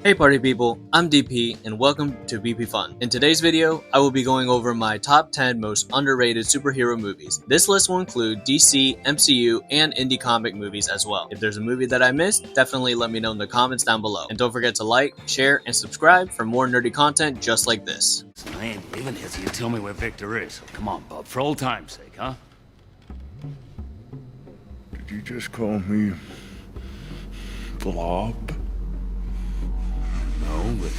Hey party people, I'm DP and welcome to BP Fun. In today's video, I will be going over my top 10 most underrated superhero movies. This list will include DC, MCU, and indie comic movies as well. If there's a movie that I missed, definitely let me know in the comments down below. And don't forget to like, share, and subscribe for more nerdy content just like this. I ain't leaving here till you tell me where Victor is. Come on, bub, for old time's sake, huh? Did you just call me Blob? No, but...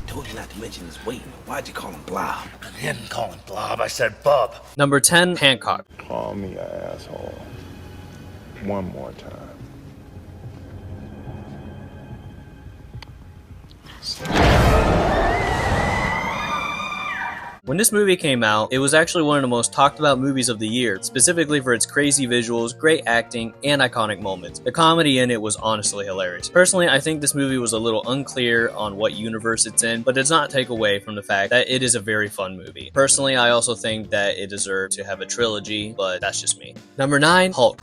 Told you not to mention his weight. Why'd you call him Blob? I didn't call him Blob, I said Bub. Number 10, Hancock. Call me asshole. One more time. When this movie came out, it was actually one of the most talked about movies of the year, specifically for its crazy visuals, great acting, and iconic moments. The comedy in it was honestly hilarious. Personally, I think this movie was a little unclear on what universe it's in, but does not take away from the fact that it is a very fun movie. Personally, I also think that it deserved to have a trilogy, but that's just me. Number 9, Hulk.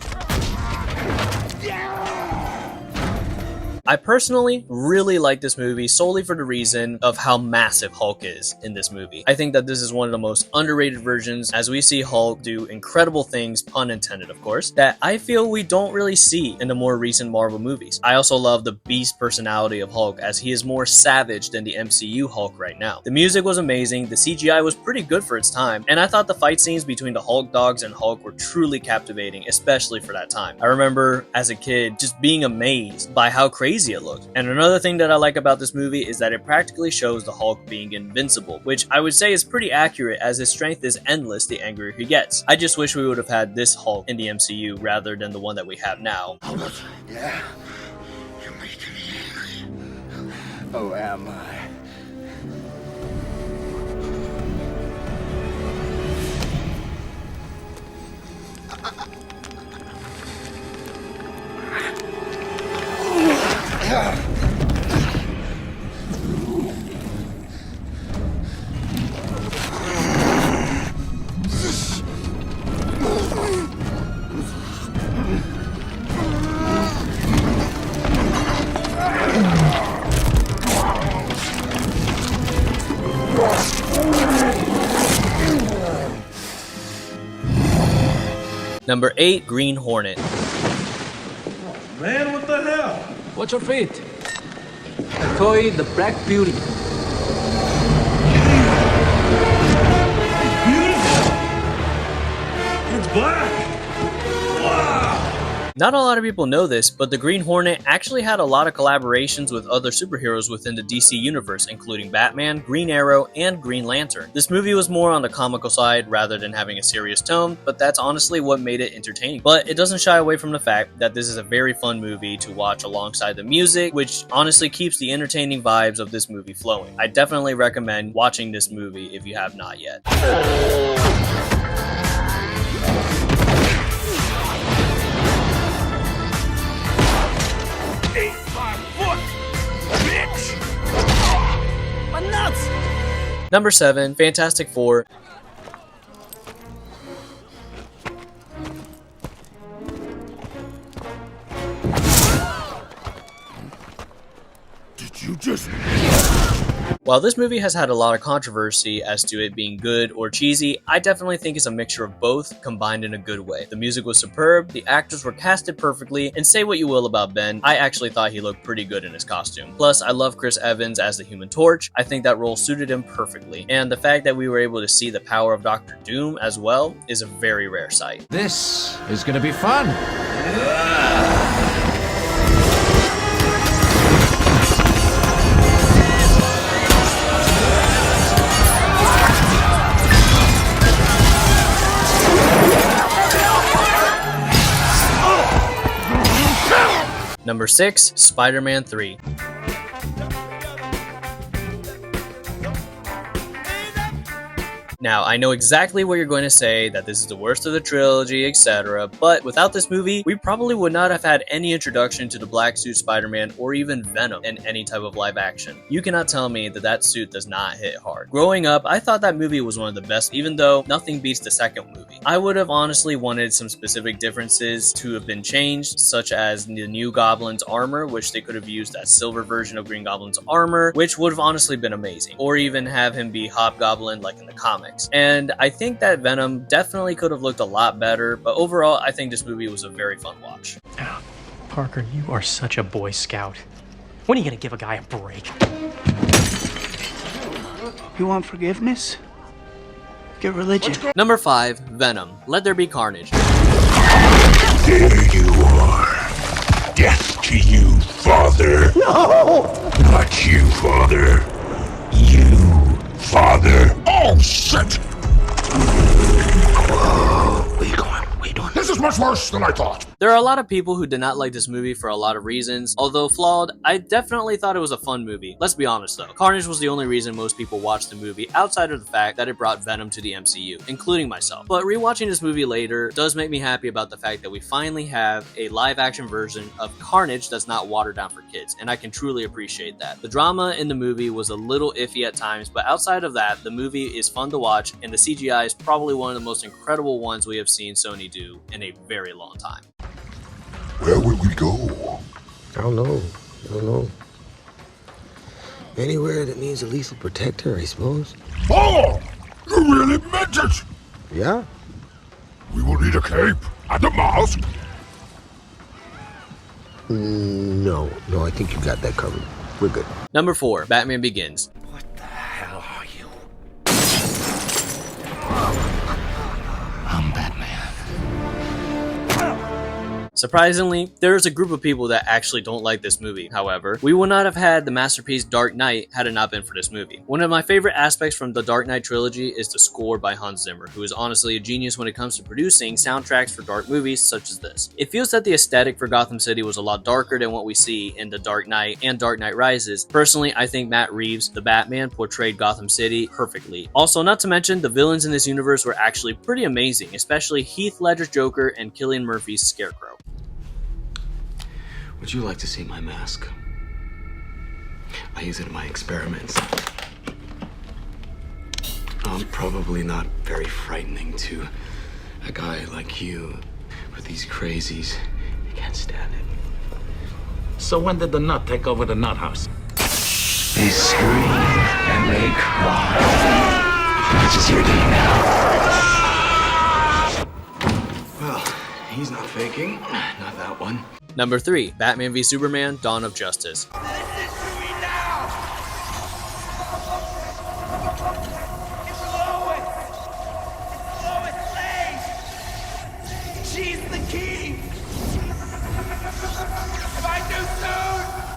I personally really like this movie solely for the reason of how massive Hulk is in this movie. I think that this is one of the most underrated versions as we see Hulk do incredible things, pun intended of course, that I feel we don't really see in the more recent Marvel movies. I also love the beast personality of Hulk as he is more savage than the MCU Hulk right now. The music was amazing, the CGI was pretty good for its time, and I thought the fight scenes between the Hulk dogs and Hulk were truly captivating, especially for that time. I remember as a kid just being amazed by how crazy it looked. And another thing that I like about this movie is that it practically shows the Hulk being invincible, which I would say is pretty accurate as his strength is endless the angrier he gets. I just wish we would have had this Hulk in the MCU rather than the one that we have now. Yeah? You're making me angry. Oh, am I? Number 8, Green Hornet. Man, what the hell? Watch your feet. A toy, the Black Beauty. Beautiful! It's black! Wow! Not a lot of people know this, but the Green Hornet actually had a lot of collaborations with other superheroes within the DC universe, including Batman, Green Arrow, and Green Lantern. This movie was more on the comical side rather than having a serious tone, but that's honestly what made it entertaining. But it doesn't shy away from the fact that this is a very fun movie to watch alongside the music, which honestly keeps the entertaining vibes of this movie flowing. I definitely recommend watching this movie if you have not yet. Number 7, Fantastic Four. Did you just... While this movie has had a lot of controversy as to it being good or cheesy, I definitely think it's a mixture of both combined in a good way. The music was superb, the actors were casted perfectly, and say what you will about Ben, I actually thought he looked pretty good in his costume. Plus, I love Chris Evans as the Human Torch. I think that role suited him perfectly, and the fact that we were able to see the power of Dr. Doom as well is a very rare sight. This is gonna be fun. Number 6, Spider-Man 3. Now, I know exactly what you're going to say, that this is the worst of the trilogy, etc., but without this movie, we probably would not have had any introduction to the black suit Spider-Man or even Venom in any type of live action. You cannot tell me that that suit does not hit hard. Growing up, I thought that movie was one of the best, even though nothing beats the second movie. I would have honestly wanted some specific differences to have been changed, such as the new Goblin's armor, which they could have used that silver version of Green Goblin's armor, which would have honestly been amazing, or even have him be Hobgoblin like in the comics. And I think that Venom definitely could have looked a lot better, but overall, I think this movie was a very fun watch. Parker, you are such a Boy Scout. When are you gonna give a guy a break? You want forgiveness? Get religion. Number 5, Venom. Let There Be Carnage. There you are. Death to you, Father. No! Not you, Father. You, Father. Oh, shit! Whoa, where you going? Where you doing? This is much worse than I thought. There are a lot of people who did not like this movie for a lot of reasons. Although flawed, I definitely thought it was a fun movie. Let's be honest though, Carnage was the only reason most people watched the movie outside of the fact that it brought Venom to the MCU, including myself. But rewatching this movie later does make me happy about the fact that we finally have a live action version of Carnage that's not watered down for kids, and I can truly appreciate that. The drama in the movie was a little iffy at times, but outside of that, the movie is fun to watch, and the CGI is probably one of the most incredible ones we have seen Sony do in a very long time. Where will we go? I don't know. Anywhere that needs a lethal protector, I suppose. Oh! You really meant it! Yeah? We will need a cape and a mask. No, I think you got that covered. We're good. Number 4, Batman Begins. What the hell are you? I'm Batman. Surprisingly, there is a group of people that actually don't like this movie. However, we would not have had the masterpiece Dark Knight had it not been for this movie. One of my favorite aspects from the Dark Knight trilogy is the score by Hans Zimmer, who is honestly a genius when it comes to producing soundtracks for dark movies such as this. It feels that the aesthetic for Gotham City was a lot darker than what we see in The Dark Knight and Dark Knight Rises. Personally, I think Matt Reeves, the Batman, portrayed Gotham City perfectly. Also, not to mention, the villains in this universe were actually pretty amazing, especially Heath Ledger's Joker and Cillian Murphy's Scarecrow. Would you like to see my mask? I use it in my experiments. I'm probably not very frightening to a guy like you, but these crazies, they can't stand it. So when did the nut take over the nut house? They scream and they cry. It's just your day now. Well, he's not faking. Not that one. Number 3, Batman v Superman: Dawn of Justice.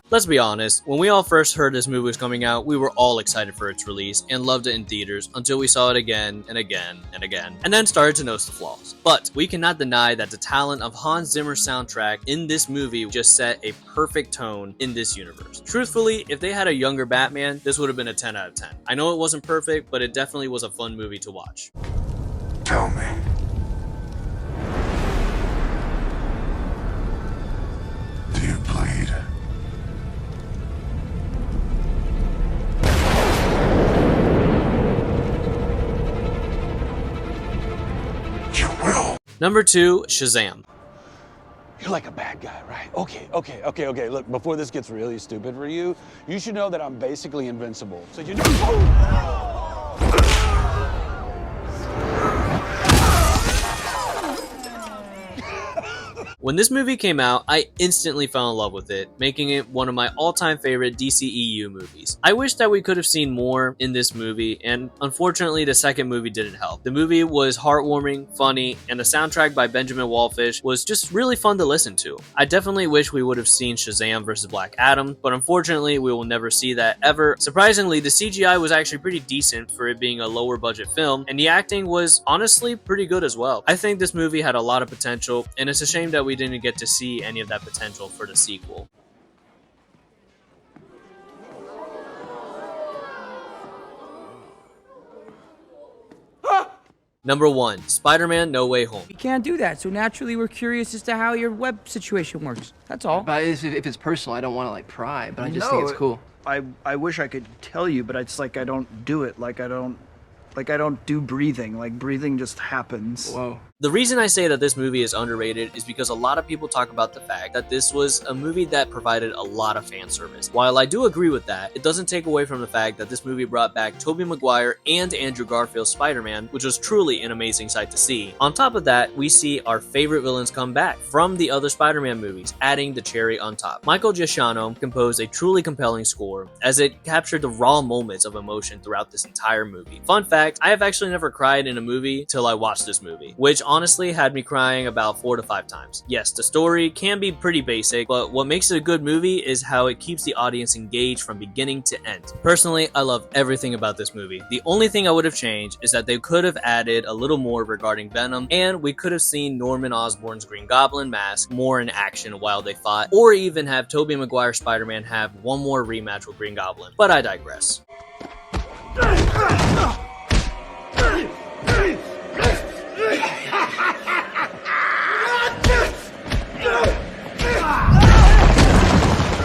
Let's be honest, when we all first heard this movie was coming out, we were all excited for its release and loved it in theaters until we saw it again and again and again, and then started to notice the flaws. But we cannot deny that the talent of Hans Zimmer's soundtrack in this movie just set a perfect tone in this universe. Truthfully, if they had a younger Batman, this would have been a 10 out of 10. I know it wasn't perfect, but it definitely was a fun movie to watch. Tell me. Do you bleed? You will. Number 2, Shazam. You're like a bad guy, right? Okay. Look, before this gets really stupid for you, you should know that I'm basically invincible. So you know. When this movie came out, I instantly fell in love with it, making it one of my all-time favorite DCEU movies. I wish that we could have seen more in this movie, and unfortunately the second movie didn't help. The movie was heartwarming, funny, and the soundtrack by Benjamin Wallfisch was just really fun to listen to. I definitely wish we would have seen Shazam vs. Black Adam, but unfortunately we will never see that ever. Surprisingly, the CGI was actually pretty decent for it being a lower budget film, and the acting was honestly pretty good as well. I think this movie had a lot of potential, and it's a shame that we didn't get to see any of that potential for the sequel. Number 1. Spider-Man No Way Home. You can't do that, so naturally we're curious as to how your web situation works. That's all. But if it's personal, I don't want to like pry, but I just think it's cool. I wish I could tell you, but it's like I don't do it. Like I don't do breathing. Like breathing just happens. Whoa. The reason I say that this movie is underrated is because a lot of people talk about the fact that this was a movie that provided a lot of fan service. While I do agree with that, it doesn't take away from the fact that this movie brought back Tobey Maguire and Andrew Garfield's Spider-Man, which was truly an amazing sight to see. On top of that, we see our favorite villains come back from the other Spider-Man movies, adding the cherry on top. Michael Giacchino composed a truly compelling score, as it captured the raw moments of emotion throughout this entire movie. Fun fact, I have actually never cried in a movie till I watched this movie, which honestly had me crying about 4 to 5 times. Yes, the story can be pretty basic, but what makes it a good movie is how it keeps the audience engaged from beginning to end. Personally, I love everything about this movie. The only thing I would have changed is that they could have added a little more regarding Venom, and we could have seen Norman Osborn's Green Goblin mask more in action while they fought, or even have Tobey Maguire Spider-Man have one more rematch with Green Goblin. But I digress.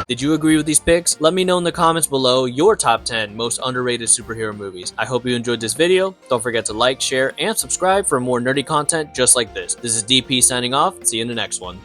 Did you agree with these picks? Let me know in the comments below your top 10 most underrated superhero movies. I hope you enjoyed this video. Don't forget to like, share, and subscribe for more nerdy content just like this. This is DP signing off. See you in the next one.